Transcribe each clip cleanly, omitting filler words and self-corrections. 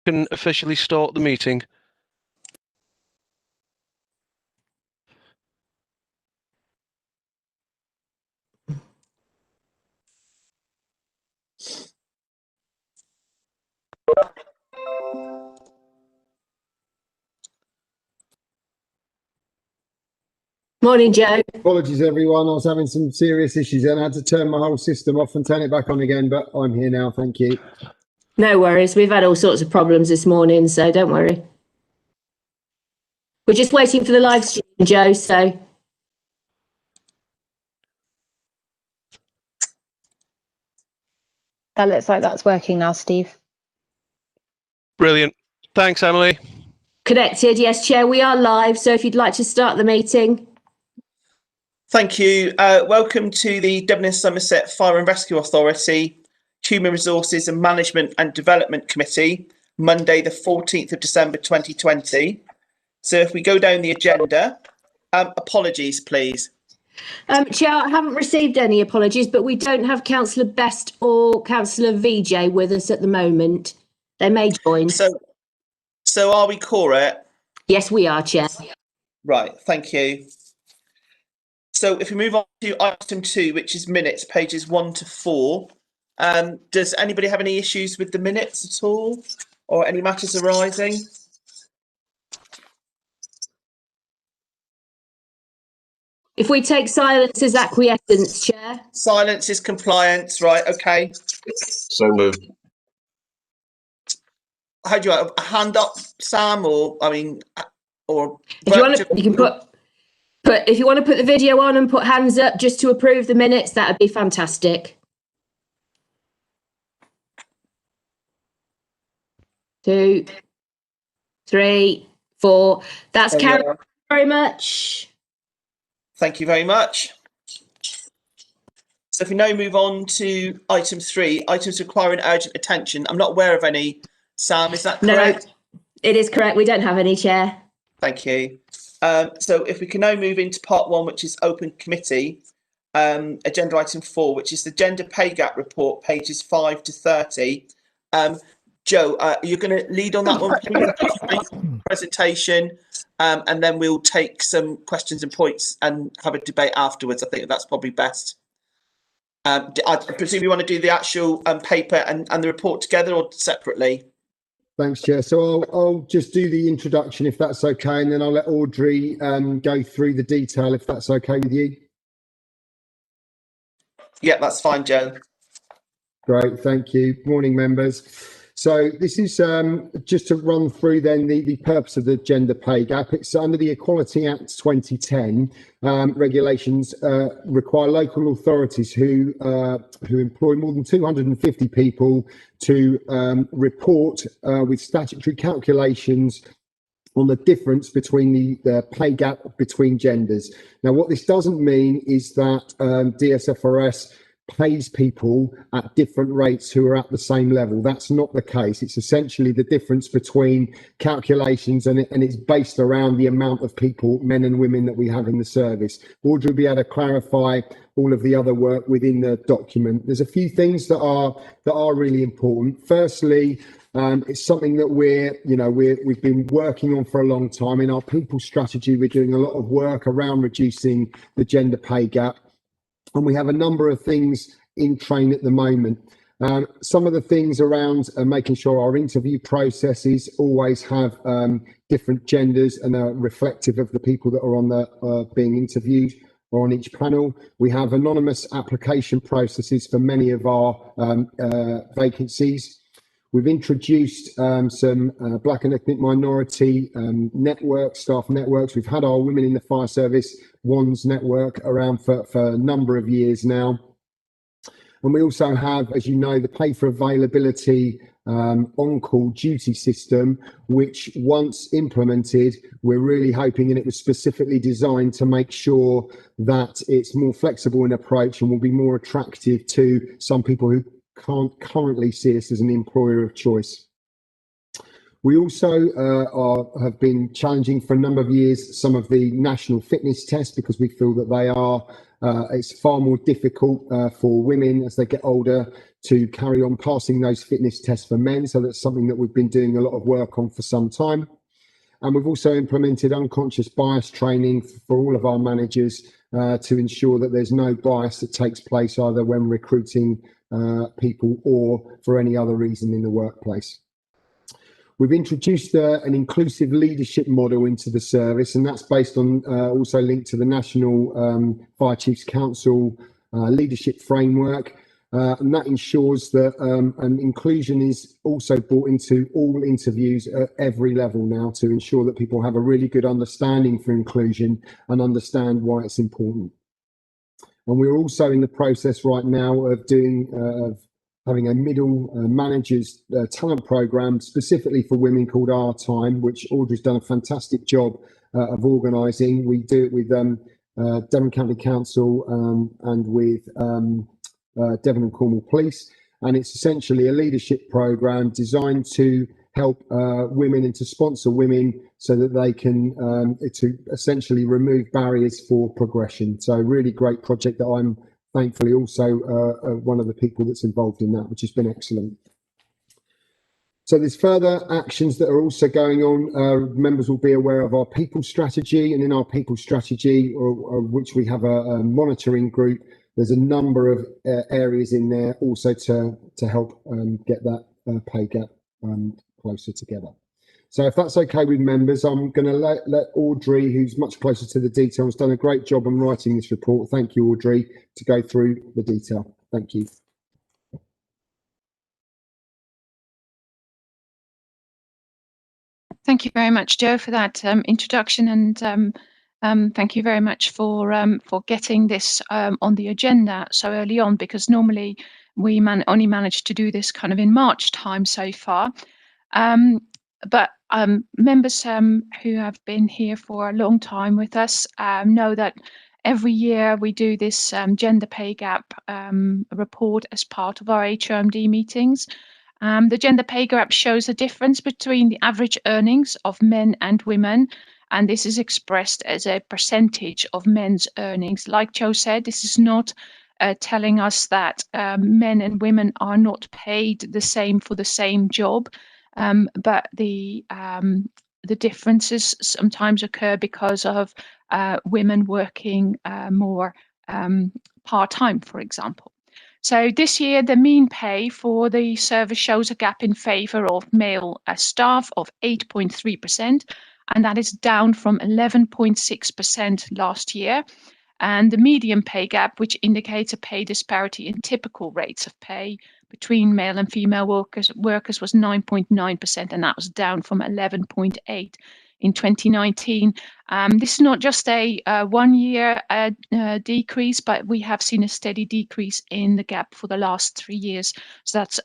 Can officially start the meeting. Morning, Joe. Apologies, everyone. I was having some serious issues and I had to turn my whole system off and turn it back on again, but I'm here now. Thank you. No worries. We've had all sorts of problems this morning, so don't worry. We're just waiting for the live stream, Joe, so. That looks like that's working now, Steve. Brilliant. Thanks, Emily. Connected, yes, Chair. We are live, so if you'd like to start the meeting. Thank you. Welcome to the Devon and Somerset Fire and Rescue Authority Human Resources and Management and Development Committee, Monday the 14th of December 2020. So if we go down the agenda, apologies, please. Chair, I haven't received any apologies, but we don't have Councillor Best or Councillor VJ with us at the moment. They may join. So are we correct? Yes, we are, Chair. Right, thank you. So if we move on to item 2, which is minutes, pages 1 to 4. Does anybody have any issues with the minutes at all, or any matters arising? If we take silence as acquiescence, Chair. Silence is compliance, right? Okay. So moved. How do you want a hand up, Sam, or I mean, or if you want to, you can put if you want to put the video on and put hands up just to approve the minutes, that would be fantastic. 2, 3, 4. That's carried. Very much. Thank you very much. So if we now move on to item 3, items requiring urgent attention. I'm not aware of any. Sam, is that correct? No, it is correct. We don't have any, Chair. Thank you. So if we can now move into part 1, which is open committee, agenda item 4, which is the gender pay gap report, pages 5 to 30. Joe, you're going to lead on that one, please. Presentation, and then we'll take some questions and points and have a debate afterwards. I think that's probably best. I presume you want to do the actual paper and the report together or separately? Thanks, Chair. So I'll just do the introduction, if that's okay, and then I'll let Audrey go through the detail, if that's okay with you. Yeah, that's fine, Joe. Great, thank you. Morning, members. So this is just to run through then the purpose of the gender pay gap. It's under the Equality Act 2010. Regulations require local authorities who employ more than 250 people to report with statutory calculations on the difference between the pay gap between genders. Now, what this doesn't mean is that DSFRS pays people at different rates who are at the same level. That's not the case. It's essentially the difference between calculations, and it's based around the amount of people, men and women, that we have in the service. Audrey will be able to clarify all of the other work within the document. There's a few things that are really important. Firstly, it's something that we've been working on for a long time. In our people strategy, we're doing a lot of work around reducing the gender pay gap. And we have a number of things in train at the moment. Some of the things around making sure our interview processes always have different genders and are reflective of the people that are on the being interviewed or on each panel. We have anonymous application processes for many of our vacancies. We've introduced some Black and ethnic minority staff networks. We've had our Women in the Fire Service WANS network around for a number of years now. And we also have, as you know, the pay for availability on-call duty system, which once implemented, we're really hoping, and it was specifically designed to make sure that it's more flexible in approach and will be more attractive to some people who can't currently see us as an employer of choice. We also have been challenging for a number of years some of the national fitness tests, because we feel that they are It's far more difficult for women as they get older to carry on passing those fitness tests for men. So that's something that we've been doing a lot of work on for some time. And we've also implemented unconscious bias training for all of our managers to ensure that there's no bias that takes place either when recruiting people or for any other reason in the workplace. We've introduced an inclusive leadership model into the service, and that's based on also linked to the National Fire Chiefs Council leadership framework. And that ensures that an inclusion is also brought into all interviews at every level now to ensure that people have a really good understanding for inclusion and understand why it's important. And we're also in the process right now of having a middle managers talent program specifically for women called Our Time, which Audrey's done a fantastic job of organising. We do it with Devon County Council and with Devon and Cornwall Police, and it's essentially a leadership program designed to help women and to sponsor women so that they can to essentially remove barriers for progression. So really great project that I'm thankfully also one of the people that's involved in that, which has been excellent. So there's further actions that are also going on. Members will be aware of our people strategy, and in our people strategy, which we have a monitoring group, there's a number of areas in there also to help get that pay gap closer together. So if that's okay with members, I'm going to let Audrey, who's much closer to the detail, has done a great job on writing this report. Thank you, Audrey, to go through the detail. Thank you. Thank you very much, Joe, for that introduction, and thank you very much for getting this on the agenda so early on, because normally we only managed to do this kind of in March time so far. But members who have been here for a long time with us know that every year we do this gender pay gap report as part of our HRMD meetings. The gender pay gap shows a difference between the average earnings of men and women, and this is expressed as a percentage of men's earnings. Like Joe said, this is not telling us that men and women are not paid the same for the same job, but the differences sometimes occur because of women working more part-time, for example. So this year, the mean pay for the service shows a gap in favour of male staff of 8.3%, and that is down from 11.6% last year. And the median pay gap, which indicates a pay disparity in typical rates of pay between male and female workers was 9.9%, and that was down from 11.8% in 2019. This is not just a 1 year decrease, but we have seen a steady decrease in the gap for the last 3 years. So that's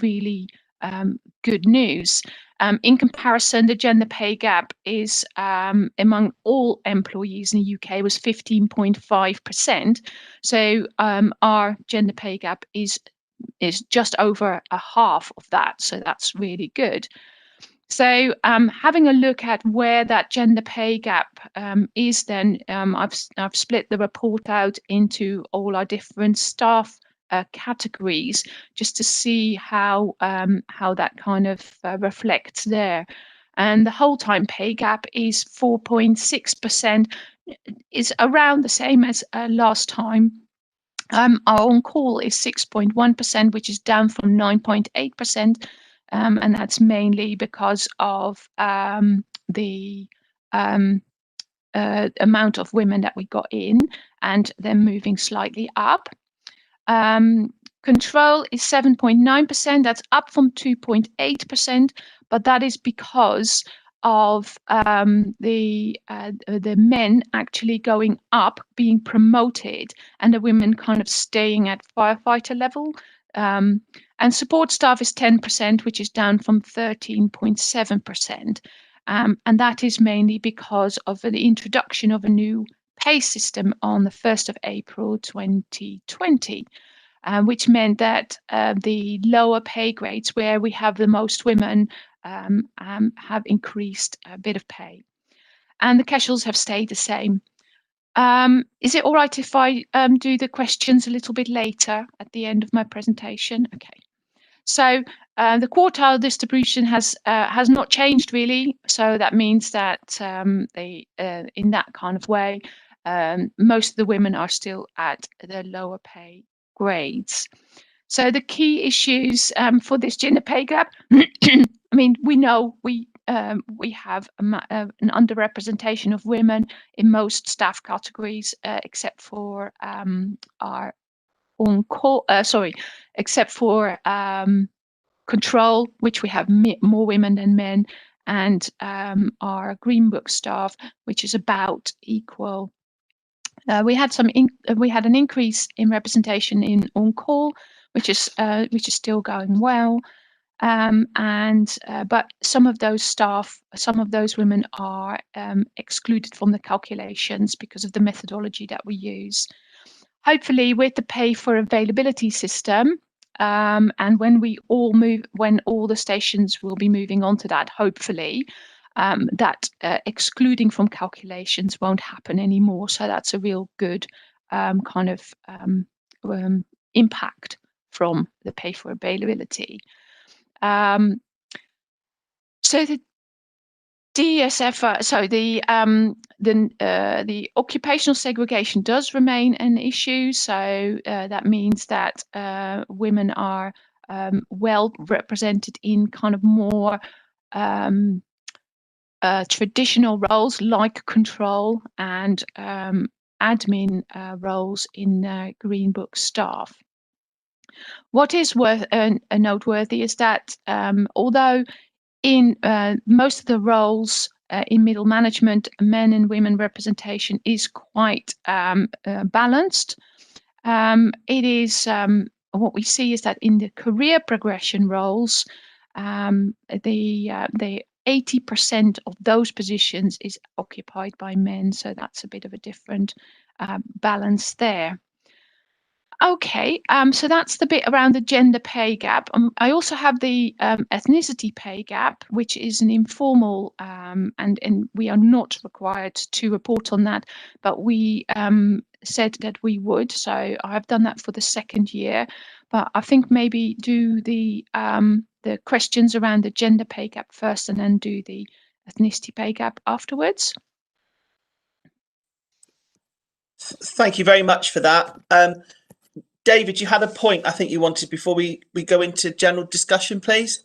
really good news. In comparison, the gender pay gap is among all employees in the UK was 15.5%. So our gender pay gap is just over a half of that. So that's really good. So having a look at where that gender pay gap is, then I've split the report out into all our different staff categories just to see how that kind of reflects there. And the whole time pay gap is 4.6%, is around the same as last time. Our on call is 6.1%, which is down from 9.8%. And that's mainly because of the amount of women that we got in and then moving slightly up. Control is 7.9%. That's up from 2.8%, but that is because of the men actually going up, being promoted, and the women kind of staying at firefighter level. And support staff is 10%, which is down from 13.7%. And that is mainly because of the introduction of a new pay system on the 1st of April 2020, which meant that the lower pay grades, where we have the most women, have increased a bit of pay. And the casuals have stayed the same. Is it all right if I do the questions a little bit later at the end of my presentation? Okay. So the quartile distribution has not changed really. So that means that in that kind of way, most of the women are still at the lower pay grades. So the key issues for this gender pay gap, I mean, we know we have an underrepresentation of women in most staff categories, except for our on call. Except for control, which we have more women than men, and our Green Book staff, which is about equal. We had an increase in representation in on call, which is still going well. But some of those women are excluded from the calculations because of the methodology that we use. Hopefully, with the pay for availability system, and when all the stations will be moving on to that, hopefully, that excluding from calculations won't happen anymore. So that's a real good kind of impact from the pay for availability. So the DSF, the occupational segregation does remain an issue. So that means that women are well represented in kind of more traditional roles like control and admin roles in Green Book staff. What is noteworthy is that although in most of the roles in middle management, men and women representation is quite balanced. It is what we see is that in the career progression roles, the 80% of those positions is occupied by men. So that's a bit of a different balance there. Okay, so that's the bit around the gender pay gap. I also have the ethnicity pay gap, which is an informal, and we are not required to report on that, but we said that we would. So I have done that for the second year, but I think maybe do the questions around the gender pay gap first, and then do the ethnicity pay gap afterwards. Thank you very much for that. David, you had a point I think you wanted before we go into general discussion, please.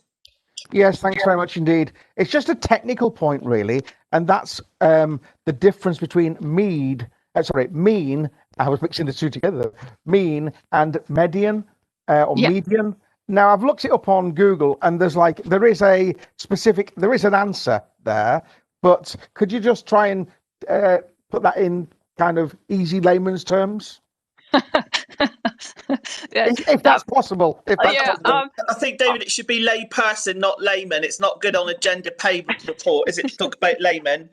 Yes, thanks very much indeed. It's just a technical point, really, and that's the difference between mean, I was mixing the two together, mean and median or median. Now, I've looked it up on Google, and there is an answer there, but could you just try and put that in kind of easy layman's terms? if that's possible. I think, David, it should be layperson, not layman. It's not good on a gender pay report, is it, to talk about laymen?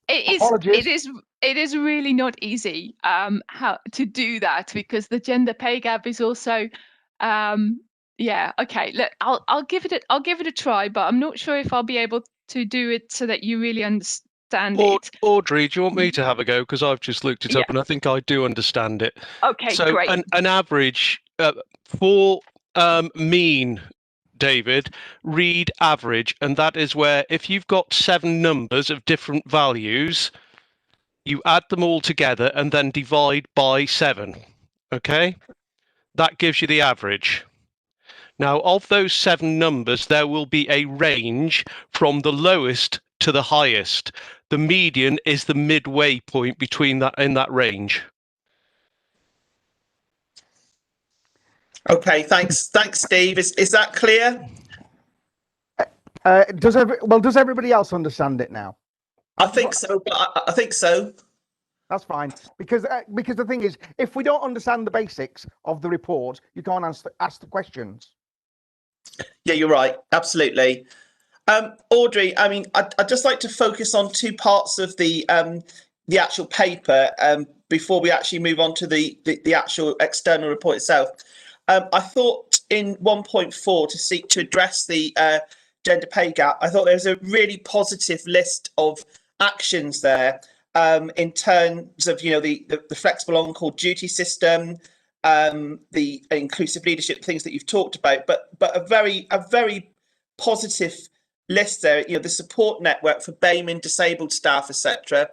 It is really not easy how to do that, because the gender pay gap is also okay. Look, I'll give it a try, but I'm not sure if I'll be able to do it so that you really understand it. Audrey, do you want me to have a go? Because I've just looked it up and I think I do understand it. Okay, so great. An average for mean, David, read average, and that is where if you've got 7 numbers of different values, you add them all together and then divide by 7. Okay? That gives you the average. Now, of those 7 numbers, there will be a range from the lowest to the highest. The median is the midway point between that in that range. Okay, thanks, Steve. Is that clear? Does everybody else understand it now? I think so. I think so. That's fine, because the thing is, if we don't understand the basics of the report, you can't ask the questions. Yeah, you're right. Absolutely. Audrey, I mean, I'd just like to focus on 2 parts of the actual paper before we actually move on to the actual external report itself. I thought in 1.4 to seek to address the gender pay gap, I thought there was a really positive list of actions there. in terms of, the flexible on-call duty system, the inclusive leadership, things that you've talked about, but a very positive list there. The support network for BAME disabled staff, etc.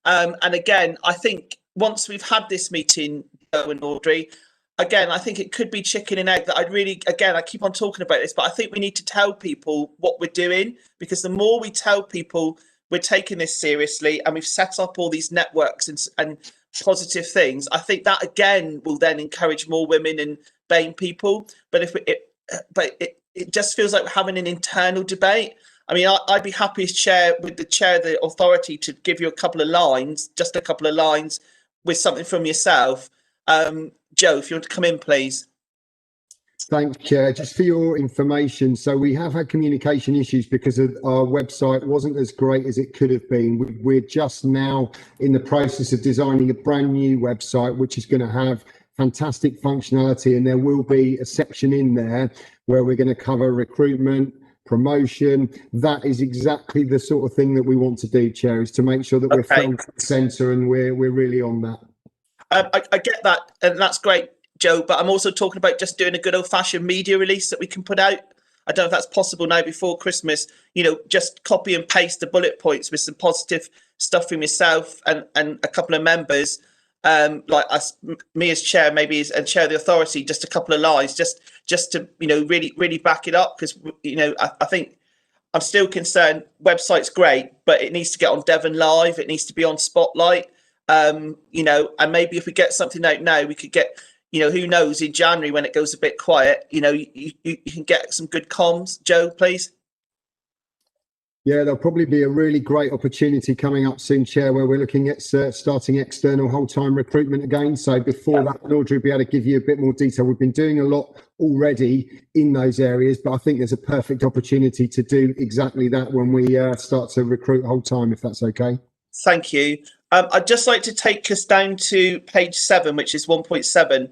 And again, I think once we've had this meeting, Joe and Audrey, again, I think it could be chicken and egg. That I keep on talking about this, but I think we need to tell people what we're doing, because the more we tell people we're taking this seriously and we've set up all these networks and positive things, I think that again will then encourage more women and BAME people. But it just feels like we're having an internal debate. I mean, I'd be happy as chair with the chair of the authority to give you a couple of lines with something from yourself. Joe, if you want to come in, please. Thanks, Chair. Just for your information, so we have had communication issues because our website wasn't as great as it could have been. We're just now in the process of designing a brand new website, which is going to have fantastic functionality, and there will be a section in there where we're going to cover recruitment, promotion. That is exactly the sort of thing that we want to do, Chair, is to make sure that we're front and centre and we're really on that. I get that, and that's great, Joe, but I'm also talking about just doing a good old-fashioned media release that we can put out. I don't know if that's possible now before Christmas, just copy and paste the bullet points with some positive stuff from yourself and a couple of members, like us, me as chair, maybe and chair of the authority, just a couple of lines, just to, really back it up, because, I think I'm still concerned. Website's great, but it needs to get on Devon Live. It needs to be on Spotlight. And maybe if we get something out now, we could get, who knows, in January when it goes a bit quiet, you can get some good comms. Joe, please. Yeah, there'll probably be a really great opportunity coming up soon, Chair, where we're looking at starting external whole-time recruitment again. So before that, Audrey will be able to give you a bit more detail. We've been doing a lot already in those areas, but I think there's a perfect opportunity to do exactly that when we start to recruit whole-time, if that's okay. Thank you. I'd just like to take us down to page 7, which is 1.7,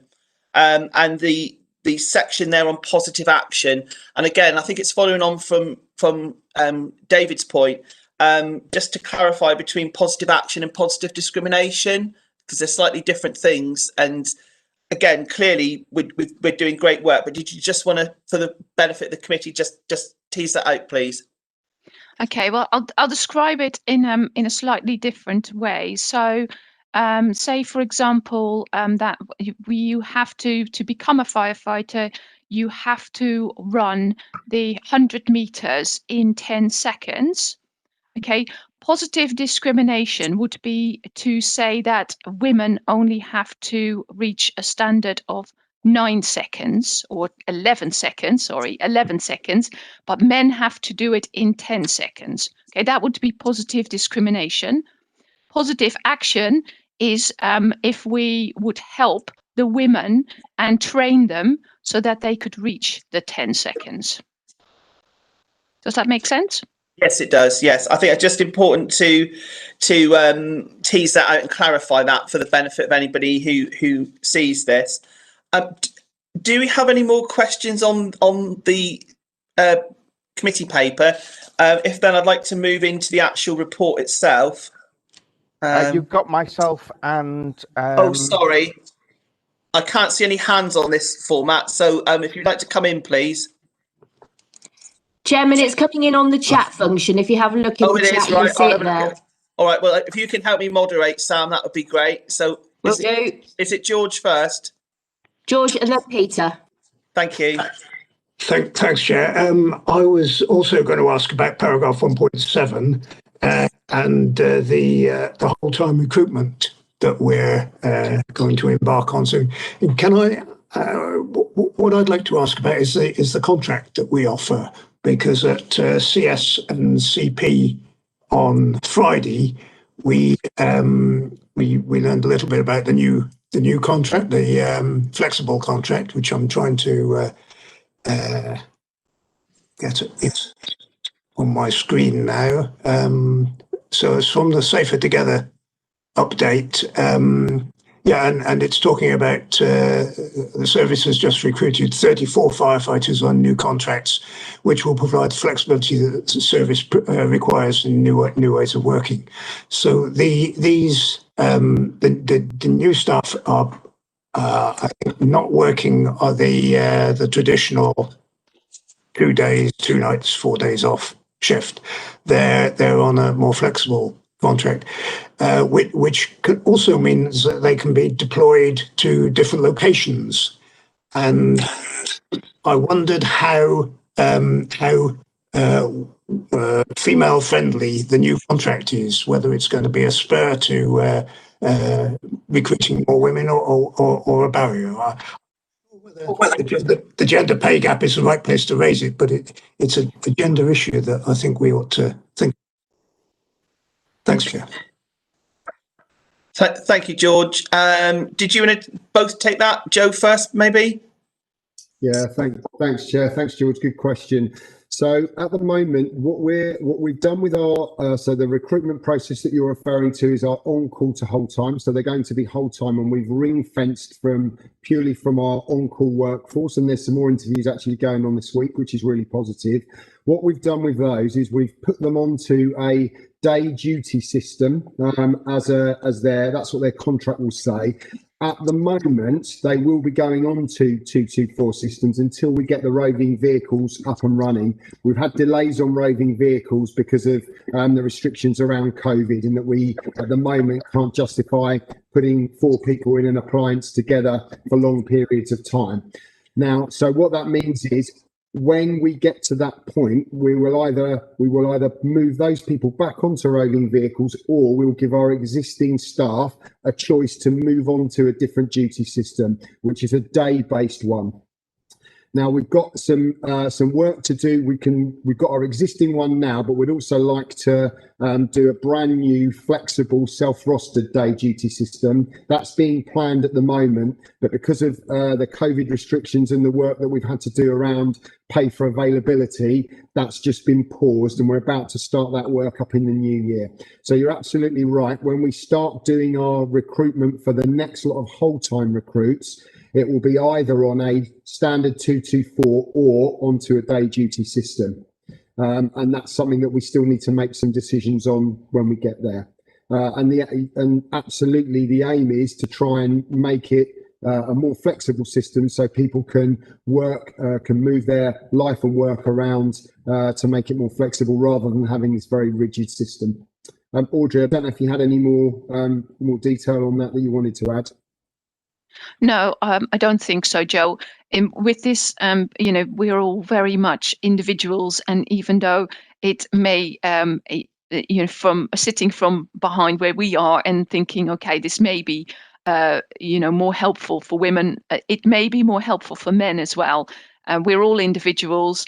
and the section there on positive action. And again, I think it's following on from David's point, just to clarify between positive action and positive discrimination, because they're slightly different things. And again, clearly we're doing great work, but did you just want to, for the benefit of the committee, just tease that out, please? Okay, well, I'll describe it in a slightly different way. So, say for example, that you have to become a firefighter, you have to run the 100 meters in 10 seconds. Okay, positive discrimination would be to say that women only have to reach a standard of 9 seconds or 11 seconds, but men have to do it in 10 seconds. Okay, that would be positive discrimination. Positive action is if we would help the women and train them so that they could reach the 10 seconds. Does that make sense? Yes, it does. Yes, I think it's just important to tease that out and clarify that for the benefit of anybody who sees this. Do we have any more questions on the committee paper? If then, I'd like to move into the actual report itself. You've got myself and. Oh, sorry, I can't see any hands on this format. So, if you'd like to come in, please. Chairman, it's coming in on the chat function. If you have a look in the chat, you'll see it there. All right. Well, if you can help me moderate, Sam, that would be great. So, is it George first? George and then Peter. Thank you. Thanks, Chair. I was also going to ask about paragraph 1.7 and the whole-time recruitment that we're going to embark on soon. Can I? What I'd like to ask about is the contract that we offer, because at CS and CP on Friday we learned a little bit about the new contract, the flexible contract, which I'm trying to get it on my screen now. So it's from the Safer Together update. Yeah, and it's talking about the service has just recruited 34 firefighters on new contracts, which will provide flexibility that the service requires in new ways of working. So the new staff are I think not working on the traditional 2 days, 2 nights, 4 days off shift. They're on a more flexible contract, which also means that they can be deployed to different locations. And I wondered how female friendly the new contract is, whether it's going to be a spur to recruiting more women or a barrier. The gender pay gap is the right place to raise it, but it's a gender issue that I think we ought to think. Thanks, Chair. Thank you, George. Did you want to both take that? Joe first, maybe? Yeah, thanks, Chair. Thanks, George. Good question. So at the moment, what we've done with our so the recruitment process that you're referring to is our on-call to whole time. So they're going to be whole time, and we've ring-fenced purely from our on-call workforce. And there's some more interviews actually going on this week, which is really positive. What we've done with those is we've put them onto a day duty system that's what their contract will say. At the moment, they will be going on to 224 systems until we get the roving vehicles up and running. We've had delays on roving vehicles because of the restrictions around COVID, and that we, at the moment, can't justify putting 4 people in an appliance together for long periods of time. Now, so what that means is, when we get to that point, we will either move those people back onto roving vehicles, or we'll give our existing staff a choice to move on to a different duty system, which is a day-based one. Now, we've got some work to do. We've got our existing one now, but we'd also like to do a brand new flexible self-rostered day duty system. That's being planned at the moment, but because of the COVID restrictions and the work that we've had to do around pay for availability, that's just been paused, and we're about to start that work up in the new year. So you're absolutely right. When we start doing our recruitment for the next lot of whole-time recruits, it will be either on a standard 224 or onto a day duty system. And that's something that we still need to make some decisions on when we get there. And absolutely the aim is to try and make it a more flexible system, so people can move their life and work around to make it more flexible, rather than having this very rigid system. Audrey, I don't know if you had any more detail on that you wanted to add. No, I don't think so, Joe. With this, we're all very much individuals, and even though it may, from sitting from behind where we are and thinking, okay, this may be, more helpful for women, it may be more helpful for men as well. We're all individuals.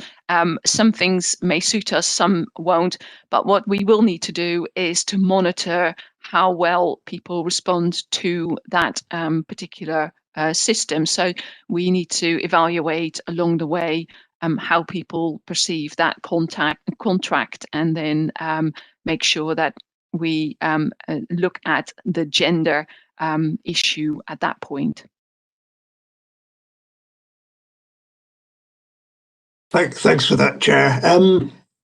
Some things may suit us, some won't. But what we will need to do is to monitor how well people respond to that particular system. So we need to evaluate along the way how people perceive that contract, and then make sure that we look at the gender issue at that point. Thanks for that, Chair.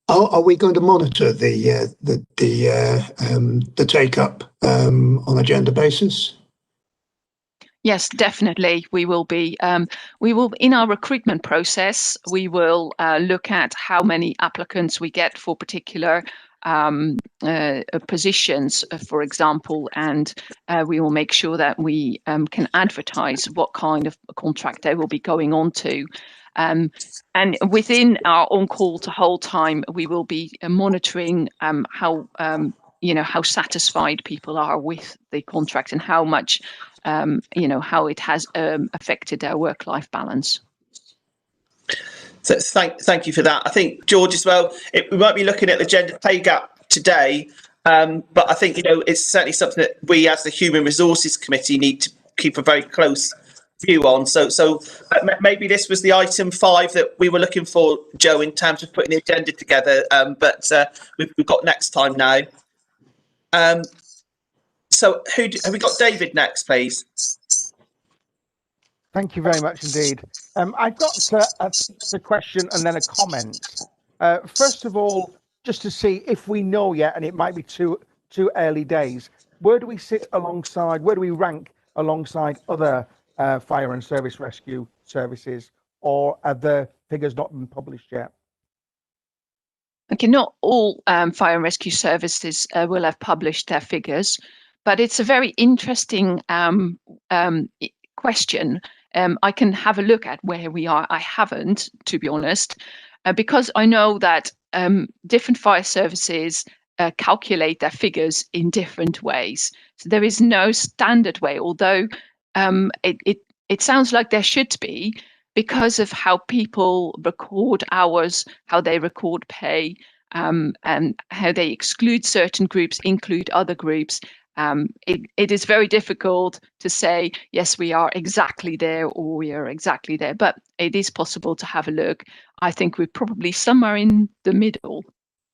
Are we going to monitor the take up on a gender basis? Yes, definitely. We will be. We will, in our recruitment process, we will look at how many applicants we get for particular positions, for example, and we will make sure that we can advertise what kind of contract they will be going on to. And within our on-call to whole time, we will be monitoring how satisfied people are with the contract, and how much, how it has affected their work-life balance. So thank you for that. I think, George, as well, we might be looking at the gender pay gap today, but I think, it's certainly something that we as the Human Resources Committee need to keep a very close view on. So maybe this was the item 5 that we were looking for, Joe, in terms of putting the agenda together, but we've got next time now. So have we got David next, please? Thank you very much indeed. I've got a question and then a comment. First of all, just to see if we know yet, and it might be too early days, where do we sit alongside, where do we rank alongside other fire and service rescue services, or are the figures not been published yet? Okay, not all fire and rescue services will have published their figures, but it's a very interesting question. I can have a look at where we are. I haven't, to be honest, because I know that different fire services calculate their figures in different ways. So there is no standard way, although it sounds like there should be, because of how people record hours, how they record pay, and how they exclude certain groups, include other groups. It is very difficult to say, yes, we are exactly there or we are exactly there, but it is possible to have a look. I think we're probably somewhere in the middle,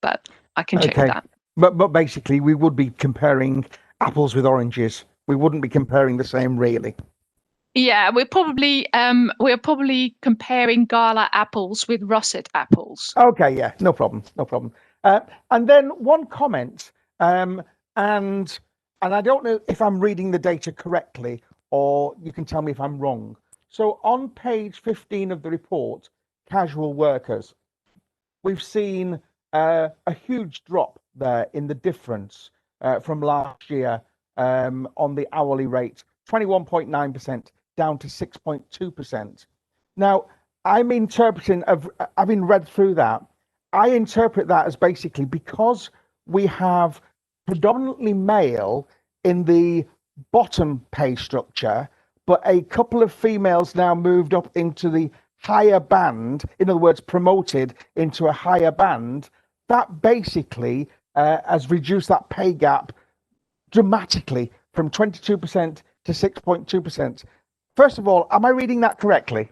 but I can check that. But basically, we would be comparing apples with oranges. We wouldn't be comparing the same, really. Yeah, we're probably comparing gala apples with russet apples. Okay, yeah, no problem. And then one comment, and I don't know if I'm reading the data correctly, or you can tell me if I'm wrong. So on page 15 of the report, casual workers, we've seen a huge drop there in the difference from last year on the hourly rate, 21.9% down to 6.2%. Now, I'm interpreting, having read through that, I interpret that as basically because we have predominantly male in the bottom pay structure, but a couple of females now moved up into the higher band, in other words, promoted into a higher band, that basically has reduced that pay gap dramatically from 22% to 6.2%. First of all, am I reading that correctly?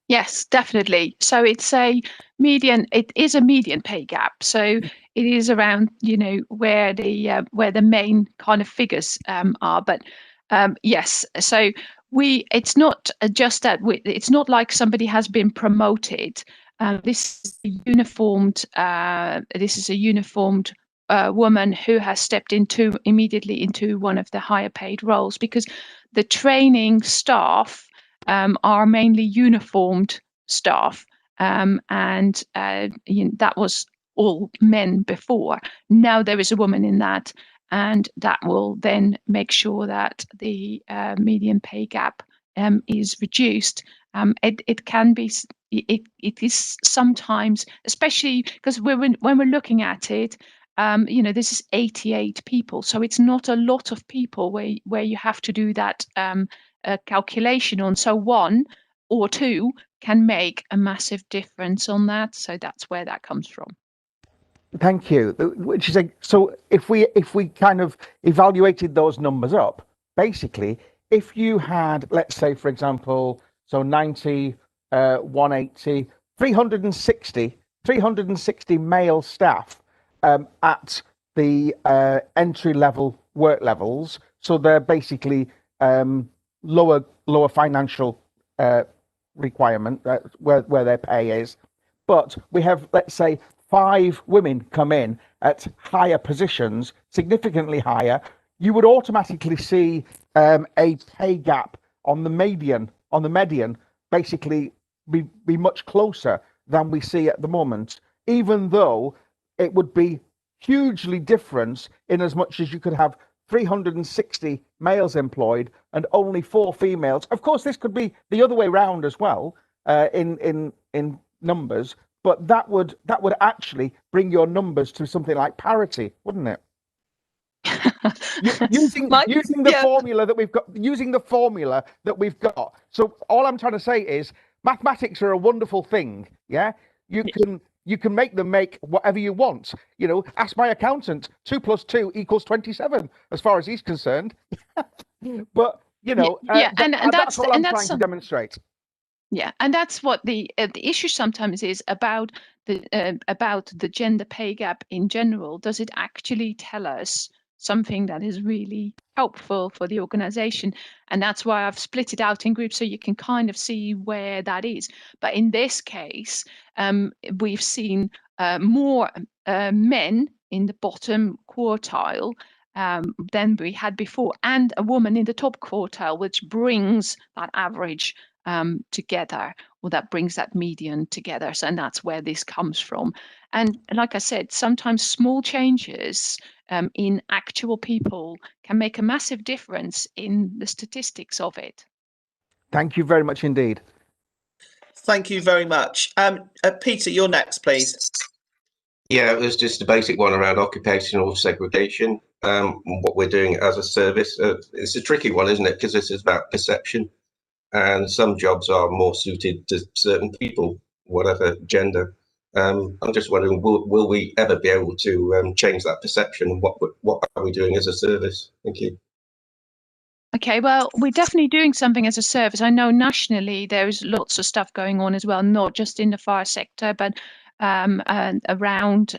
Yes, definitely. So it's a median. It is a median pay gap. So it is around, where the main kind of figures are. But yes, so it's not just that it's not like somebody has been promoted. This is a uniformed. Woman who has stepped immediately into one of the higher paid roles, because the training staff are mainly uniformed staff, and that was all men before. Now there is a woman in that, and that will then make sure that the median pay gap is reduced. It can be. It is sometimes, especially because when we're looking at it, this is 88 people, so it's not a lot of people where you have to do that calculation on. So one or two can make a massive difference on that. So that's where that comes from. Thank you. Which is so if we kind of evaluated those numbers up, basically, if you had, let's say, for example, so 90, 180, 360 male staff at the entry level work levels, so they're basically lower financial requirement where their pay is, but we have, let's say, 5 women come in at higher positions, significantly higher, you would automatically see a pay gap on the median, basically be much closer than we see at the moment, even though it would be hugely different in as much as you could have 360 males employed and only 4 females. Of course, this could be the other way around as well in numbers, but that would actually bring your numbers to something like parity, wouldn't it? using the formula that we've got. So all I'm trying to say is mathematics are a wonderful thing. Yeah, you can make them make whatever you want. Ask my accountant. 2 + 2 = 27, as far as he's concerned. But that's all I'm trying to demonstrate. Yeah, and that's what the issue sometimes is about the gender pay gap in general. Does it actually tell us something that is really helpful for the organization. And that's why I've split it out in groups so you can kind of see where that is. But in this case, we've seen more men in the bottom quartile than we had before, and a woman in the top quartile, which brings that average together, or that brings that median together. So, and that's where this comes from. And like I said, sometimes small changes in actual people can make a massive difference in the statistics of it. Thank you very much indeed. Thank you very much. Peter, you're next, please. Yeah, it was just a basic one around occupational segregation. What we're doing as a service. It's a tricky one, isn't it? Because this is about perception, and some jobs are more suited to certain people, whatever gender. I'm just wondering, will we ever be able to change that perception? What are we doing as a service? Thank you. Okay, well, we're definitely doing something as a service. I know nationally there's lots of stuff going on as well, not just in the fire sector, but and around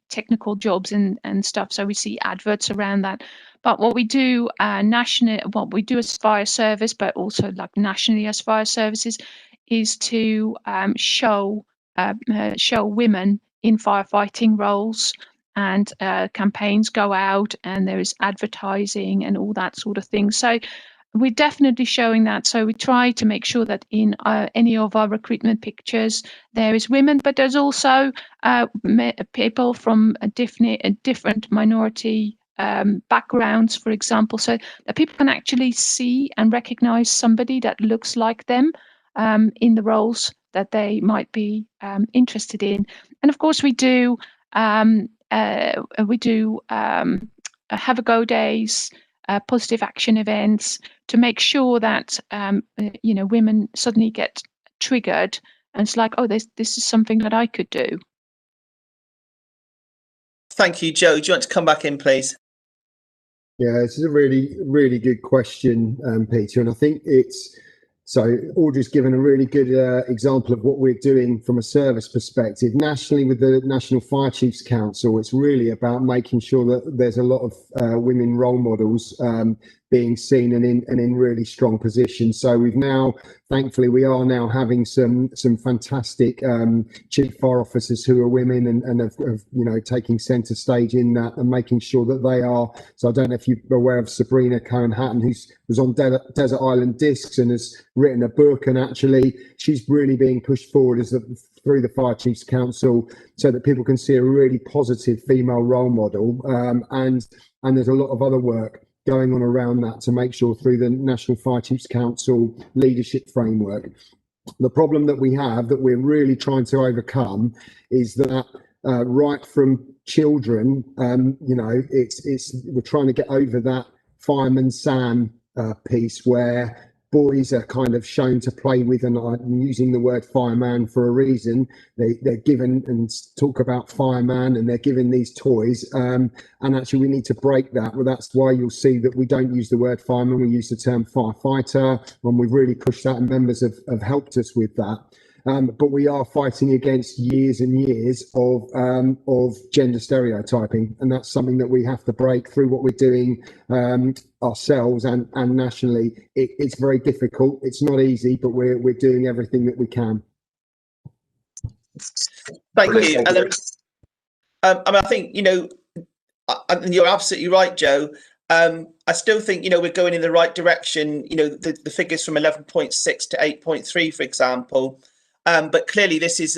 technical jobs and stuff. So we see adverts around that. But what we do nationally, what we do as fire service, but also like nationally as fire services, is to show women in firefighting roles, and campaigns go out, and there is advertising and all that sort of thing. So we're definitely showing that. So we try to make sure that in any of our recruitment pictures there is women, but there's also people from a different minority backgrounds, for example, so that people can actually see and recognize somebody that looks like them in the roles that they might be interested in. And of course we do have a go days, positive action events, to make sure that women suddenly get triggered, and it's like, oh, this is something that I could do. Thank you, Joe. Do you want to come back in, please? Yeah, this is a really, really good question, Peter, and I think so Audrey's given a really good example of what we're doing from a service perspective. Nationally, with the National Fire Chiefs Council, it's really about making sure that there's a lot of women role models being seen and in really strong positions. So thankfully, we are now having some fantastic chief fire officers who are women and have taking centre stage in that, and making sure that they are. So I don't know if you're aware of Sabrina Cohen-Hatton, who was on Desert Island Discs and has written a book, and actually she's really being pushed forward through the Fire Chiefs Council, so that people can see a really positive female role model. And there's a lot of other work going on around that to make sure, through the National Fire Chiefs Council leadership framework. The problem that we have, that we're really trying to overcome, is that right from children, we're trying to get over that Fireman Sam piece, where boys are kind of shown to play with, and I'm using the word fireman for a reason. They're given and talk about fireman, and they're given these toys, and actually we need to break that. Well, that's why you'll see that we don't use the word fireman, we use the term firefighter, and we've really pushed that, and members have helped us with that. But we are fighting against years and years of gender stereotyping, and that's something that we have to break through what we're doing ourselves and nationally. It's very difficult. It's not easy, but we're doing everything that we can. Thank you. I think you're absolutely right, Joe. I still think we're going in the right direction. The figures from 11.6 to 8.3, for example. But clearly, this is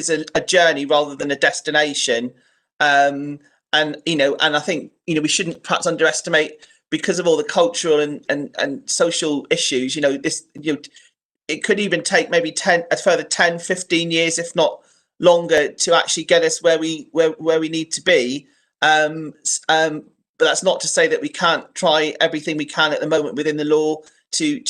a journey rather than a destination, and I think we shouldn't perhaps underestimate, because of all the cultural and social issues. It could even take maybe a further 10, 15 years, if not longer, to actually get us where we need to be. But that's not to say that we can't try everything we can at the moment within the law to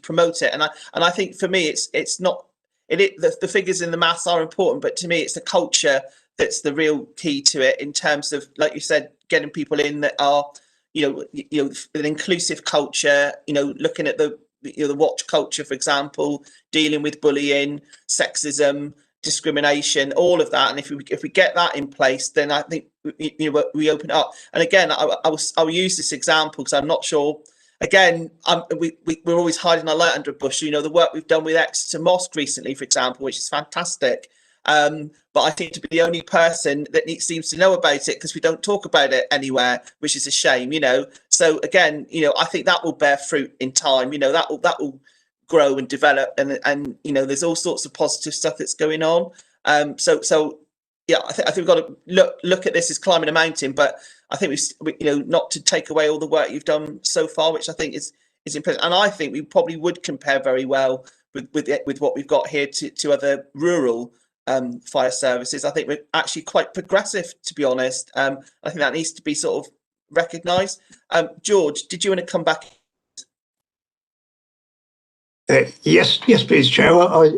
promote it. And I think for me it's not the figures and the maths are important, but to me it's the culture that's the real key to it, in terms of, like you said, getting people in that are an inclusive culture, looking at the watch culture, for example, dealing with bullying, sexism, discrimination, all of that. And if we get that in place, then I think we open it up. And again, I'll use this example because I'm not sure. Again, we're always hiding our light under a bush. The work we've done with Exeter Mosque recently, for example, which is fantastic. But I seem to be the only person that seems to know about it because we don't talk about it anywhere, which is a shame. So again, I think that will bear fruit in time. That will grow and develop, and there's all sorts of positive stuff that's going on. So yeah, I think we've got to look at this as climbing a mountain, but I think we not to take away all the work you've done so far, which I think is impressive. And I think we probably would compare very well with what we've got here to other rural fire services. I think we're actually quite progressive, to be honest. I think that needs to be sort of recognised. George, did you want to come back? Yes, please, Chair. I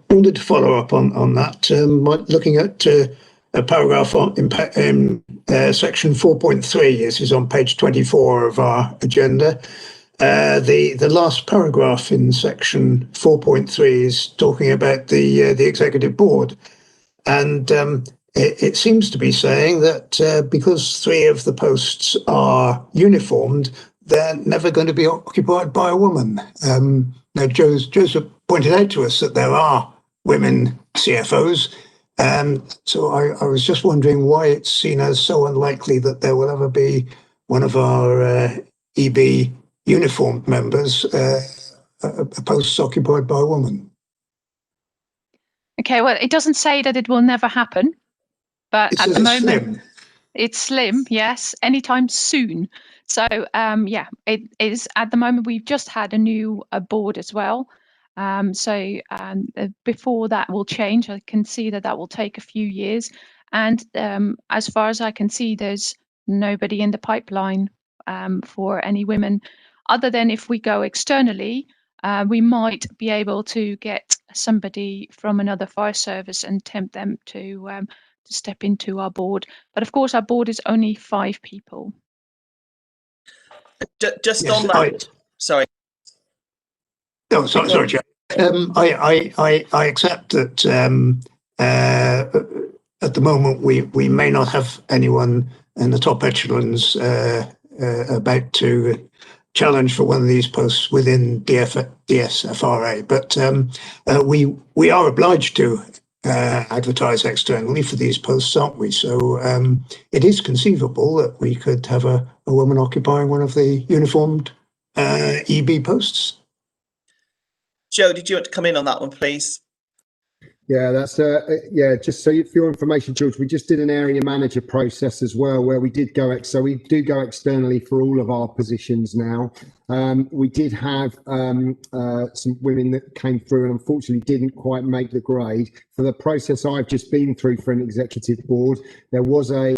wanted to follow up on that. Looking at a paragraph in section 4.3. This is on page 24 of our agenda. The last paragraph in section 4.3 is talking about the executive board, and it seems to be saying that because 3 of the posts are uniformed, they're never going to be occupied by a woman. Now, Joseph pointed out to us that there are women CFOs, so I was just wondering why it's seen as so unlikely that there will ever be one of our EB uniformed members a post occupied by a woman. Okay, well, it doesn't say that it will never happen, but at the moment, it's slim, yes, anytime soon. So yeah, it is at the moment. We've just had a new board as well. Before that will change, I can see that will take a few years. And as far as I can see, there's nobody in the pipeline for any women, other than if we go externally. We might be able to get somebody from another fire service and tempt them to step into our board. But of course, our board is only 5 people. Just yes, on that, sorry. No, sorry, Chair. I accept that at the moment we may not have anyone in the top echelons about to challenge for one of these posts within DSFRA, but we are obliged to advertise externally for these posts, aren't we? So it is conceivable that we could have a woman occupying one of the uniformed EB posts. Joe, did you want to come in on that one, please? Yeah, that's just so for your information, George, we just did an area manager process as well, where we did so we do go externally for all of our positions now. We did have some women that came through and unfortunately didn't quite make the grade. For the process I've just been through for an executive board, there was a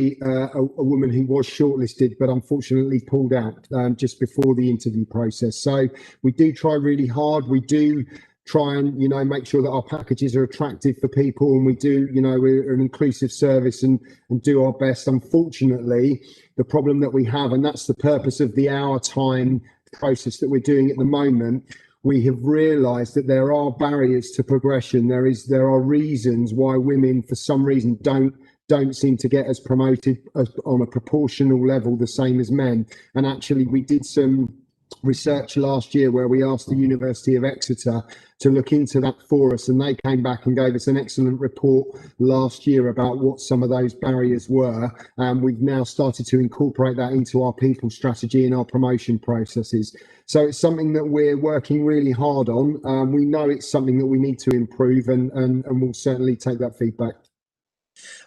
woman who was shortlisted but unfortunately pulled out just before the interview process. So we do try really hard. We do try and make sure that our packages are attractive for people, and we do we're an inclusive service and do our best. Unfortunately, the problem that we have, and that's the purpose of the hour time process that we're doing at the moment, we have realized that there are barriers to progression. There are reasons why women for some reason don't seem to get as promoted on a proportional level the same as men. And actually we did some research last year where we asked the University of Exeter to look into that for us, and they came back and gave us an excellent report last year about what some of those barriers were, and we've now started to incorporate that into our people strategy and our promotion processes. So it's something that we're working really hard on. We know it's something that we need to improve, and we'll certainly take that feedback.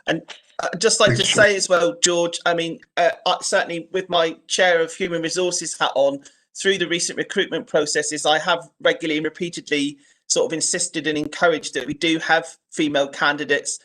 And I'd just like to say as well, George, I mean, certainly with my chair of human resources hat on, through the recent recruitment processes, I have regularly and repeatedly sort of insisted and encouraged that we do have female candidates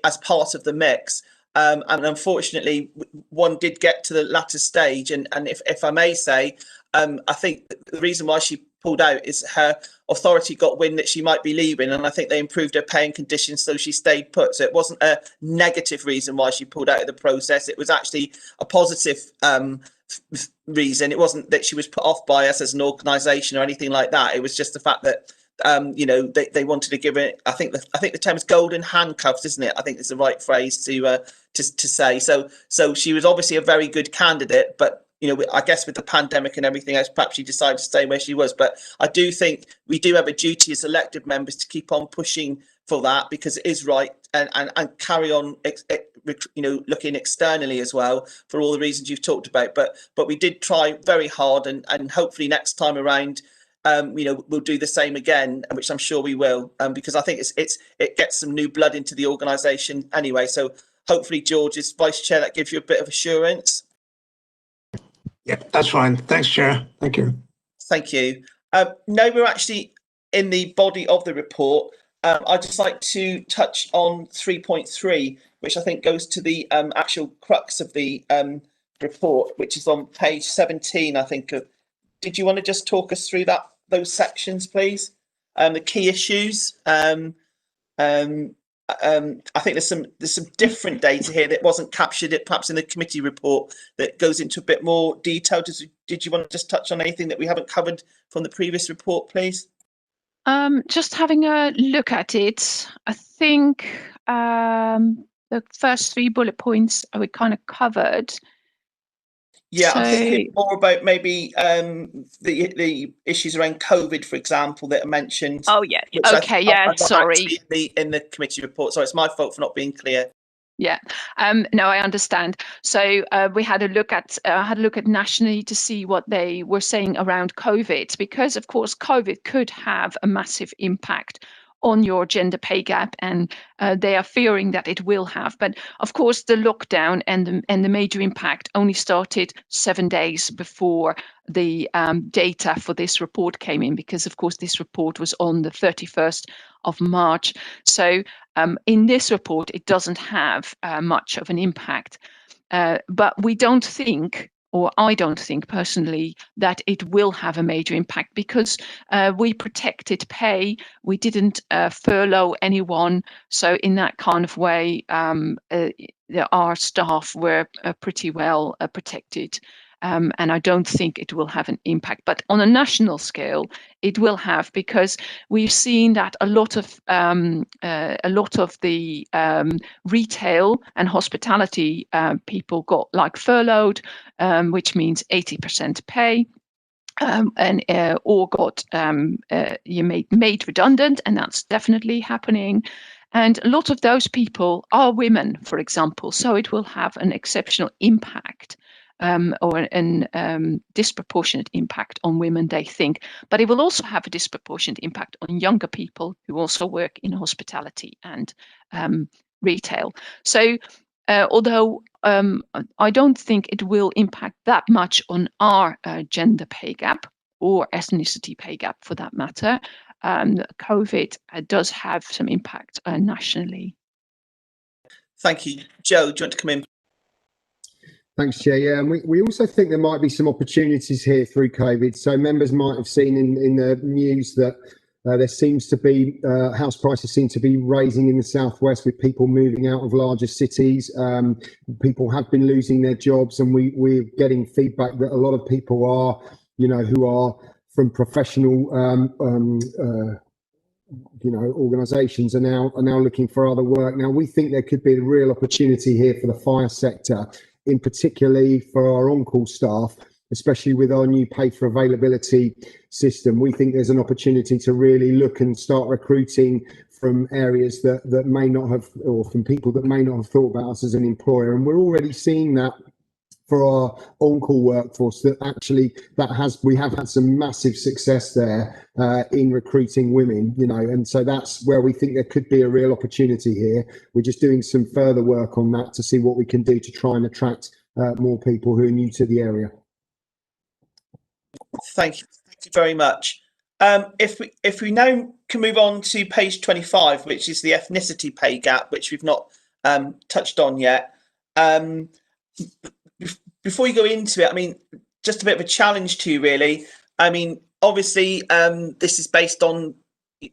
as part of the mix. And unfortunately, one did get to the latter stage. And if I may say, I think the reason why she pulled out is her authority got wind that she might be leaving, and I think they improved her pay and conditions, so she stayed put. So it wasn't a negative reason why she pulled out of the process. It was actually a positive reason. It wasn't that she was put off by us as an organisation or anything like that. It was just the fact that you know, they wanted to give it. I think the term is golden handcuffs, isn't it? I think it's the right phrase to say. So she was obviously a very good candidate, but you know, I guess with the pandemic and everything else, perhaps she decided to stay where she was. But I do think we do have a duty as elected members to keep on pushing for that, because it is right, and carry on, you know, looking externally as well for all the reasons you've talked about. But we did try very hard, and hopefully next time around, you know, we'll do the same again, which I'm sure we will, because I think it gets some new blood into the organisation anyway. So hopefully, George, as vice chair, that gives you a bit of assurance. Yeah, that's fine. Thanks, Chair. Thank you. Thank you. Now we're actually in the body of the report. I'd just like to touch on 3.3, which I think goes to the actual crux of the report, which is on page 17, I think. Did you want to just talk us through those sections, please? The key issues. I think there's some different data here that wasn't captured perhaps in the committee report that goes into a bit more detail. Did you want to just touch on anything that we haven't covered from the previous report, please? Just having a look at it, I think the first 3 bullet points we kind of covered. Yeah, So, I'm thinking more about maybe the issues around COVID, for example, that are mentioned. oh yeah, okay, yeah, sorry. In the committee report, so it's my fault for not being clear. Yeah, no, I understand. So we had a look at nationally to see what they were saying around COVID, because of course COVID could have a massive impact on your gender pay gap, and they are fearing that it will have. But of course, the lockdown and the major impact only started 7 days before the data for this report came in, because of course this report was on the 31st of March. So in this report, it doesn't have much of an impact. But we don't think, or I don't think personally, that it will have a major impact, because we protected pay. We didn't furlough anyone. So in that kind of way, our staff were pretty well protected. And I don't think it will have an impact. But on a national scale, it will have, because we've seen that a lot of the retail and hospitality people got furloughed, which means 80% pay. Or got made redundant, and that's definitely happening. And a lot of those people are women, for example, so it will have an exceptional impact, or an disproportionate impact on women, they think. But it will also have a disproportionate impact on younger people who also work in hospitality and retail. So although I don't think it will impact that much on our gender pay gap, or ethnicity pay gap for that matter, COVID does have some impact nationally. Thank you. Joe, do you want to come in? Thanks, Chair. Yeah, and we also think there might be some opportunities here through COVID. So members might have seen in the news that there seems to be house prices seem to be rising in the southwest, with people moving out of larger cities. People have been losing their jobs, and we're getting feedback that a lot of people are, who are from professional organisations are now looking for other work. Now, we think there could be a real opportunity here for the fire sector, in particularly for our on-call staff, especially with our new pay for availability system. We think there's an opportunity to really look and start recruiting from areas that may not have, or from people that may not have thought about us as an employer. And we're already seeing that for our on-call workforce, that actually we have had some massive success there in recruiting women, and so that's where we think there could be a real opportunity here. We're just doing some further work on that to see what we can do to try and attract more people who are new to the area. Thank you very much. If we now can move on to page 25, which is the ethnicity pay gap, which we've not touched on yet. Before you go into it, I mean, just a bit of a challenge to you, really. I mean, obviously, this is based on,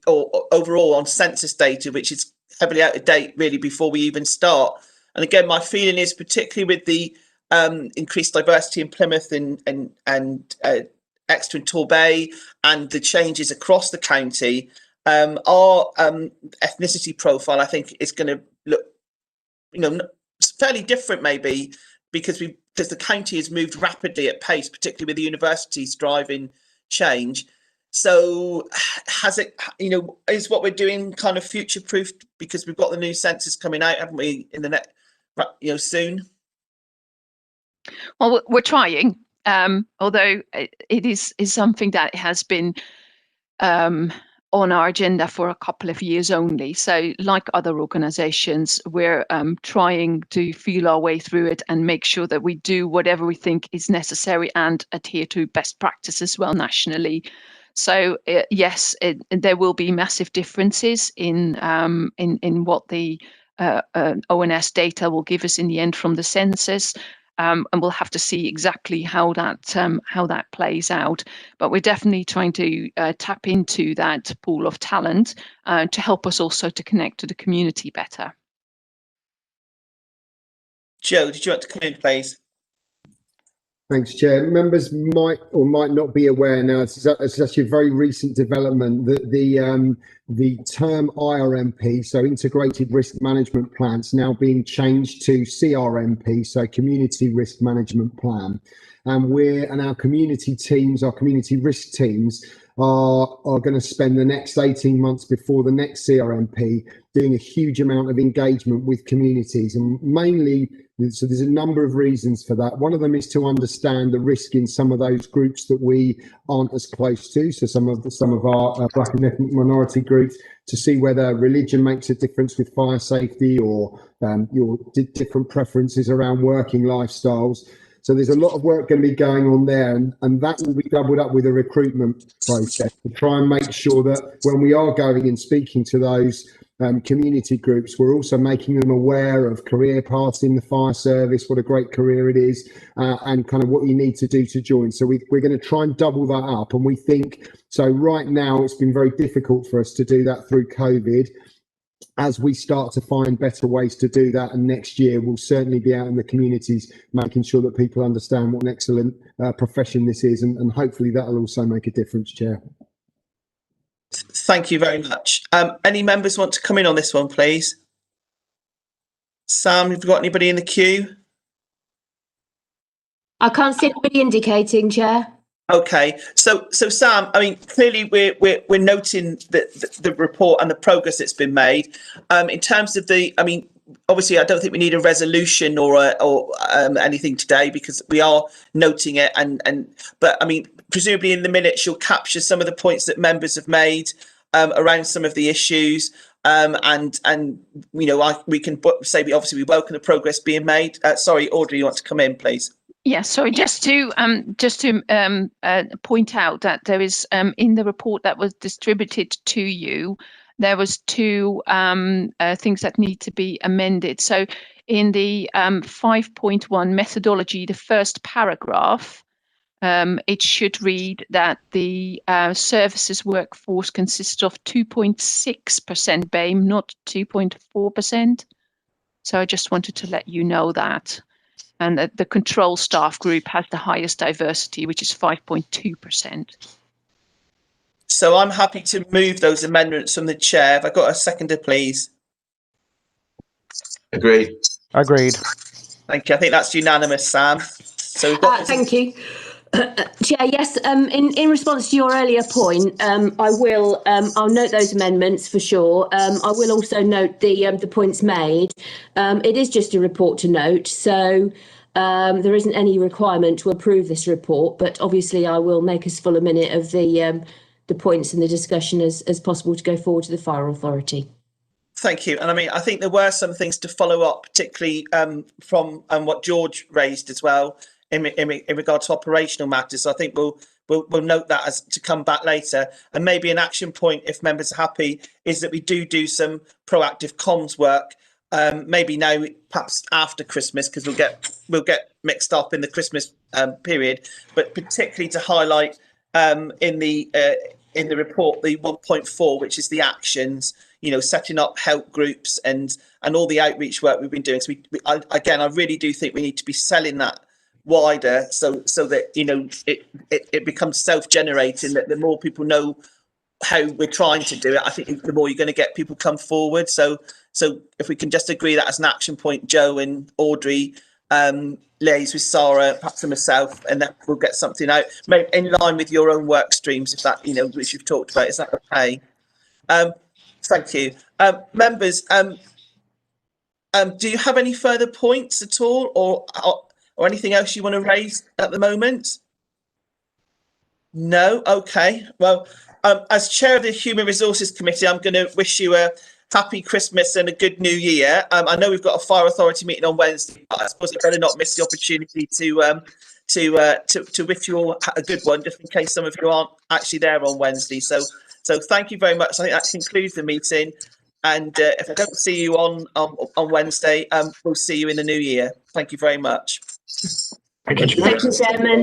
or overall on census data, which is heavily out of date, really, before we even start. And again, my feeling is, particularly with the increased diversity in Plymouth and Exeter and Torbay and the changes across the county, our ethnicity profile, I think, is going to look, fairly different maybe, because the county has moved rapidly at pace, particularly with the universities driving change. So has it, is what we're doing kind of future proofed, because we've got the new census coming out, haven't we, in the next, soon? Well, we're trying, although it is something that has been on our agenda for a couple of years only. So like other organizations, we're trying to feel our way through it and make sure that we do whatever we think is necessary and adhere to best practice as well nationally. So yes, there will be massive differences in what the ONS data will give us in the end from the census. And we'll have to see exactly how that plays out. But we're definitely trying to tap into that pool of talent to help us also to connect to the community better. Joe, did you want to come in, please? Thanks, Chair. Members might or might not be aware now, it's actually a very recent development that the term IRMP, so Integrated Risk Management Plan, is now being changed to CRMP, so Community Risk Management Plan. And our community teams, our community risk teams, are going to spend the next 18 months before the next CRMP doing a huge amount of engagement with communities, and mainly, so there's a number of reasons for that. One of them is to understand the risk in some of those groups that we aren't as close to. So some of our Black and ethnic minority groups, to see whether religion makes a difference with fire safety, or your different preferences around working lifestyles. So there's a lot of work going to be going on there, and that will be doubled up with a recruitment process to try and make sure that when we are going and speaking to those community groups, we're also making them aware of career paths in the fire service, what a great career it is, and kind of what you need to do to join. So we're going to try and double that up, and we think, so right now it's been very difficult for us to do that through COVID. As we start to find better ways to do that, and next year we'll certainly be out in the communities making sure that people understand what an excellent profession this is, and hopefully that'll also make a difference, Chair. Thank you very much. Any members want to come in on this one, please? Sam, have you got anybody in the queue? I can't see anybody indicating, Chair. Okay, so Sam, I mean, clearly we're noting the report and the progress that's been made. In terms of obviously I don't think we need a resolution or anything today, because we are noting it, but I mean, presumably in the minutes you'll capture some of the points that members have made around some of the issues, and we can say obviously we welcome the progress being made. Sorry, Audrey, you want to come in, please? Yeah, sorry, just to point out that there is in the report that was distributed to you, there was two things that need to be amended. So in the 5.1 methodology, the first paragraph, it should read that the services workforce consists of 2.6% BAME, not 2.4%. So I just wanted to let you know that. And the control staff group has the highest diversity, which is 5.2%. So I'm happy to move those amendments from the chair. Have I got a seconder, please? Agreed. Agreed. Thank you. I think that's unanimous, Sam. So we've got Thank you. Chair, yes, in response to your earlier point, I'll note those amendments for sure. I will also note the points made. It is just a report to note, so there isn't any requirement to approve this report, but obviously I will make as full a minute of the points and the discussion as possible to go forward to the Fire Authority. Thank you. And I mean, I think there were some things to follow up, particularly from what George raised as well in regard to operational matters. So I think we'll note that as to come back later. And maybe an action point, if members are happy, is that we do some proactive comms work. Maybe now, perhaps after Christmas, because we'll get mixed up in the Christmas period. But particularly to highlight in the report the 1.4, which is the actions. Setting up help groups and all the outreach work we've been doing. So I really do think we need to be selling that wider, so that it becomes self-generating, that the more people know how we're trying to do it, I think the more you're going to get people come forward. So if we can just agree that as an action point, Joe and Audrey, liaise with Sarah, perhaps and myself, and that we'll get something out in line with your own work streams, if that, which you've talked about. Is that okay? Thank you. Members, do you have any further points at all, or anything else you want to raise at the moment? No? Okay. Well, as chair of the Human Resources Committee, I'm going to wish you a happy Christmas and a good New Year. I know we've got a fire authority meeting on Wednesday, but I suppose I better not miss the opportunity to wish you all a good one, just in case some of you aren't actually there on Wednesday. So thank you very much. I think that concludes the meeting. And if I don't see you on Wednesday, we'll see you in the new year. Thank you very much. Thank you. Thank you, Chairman.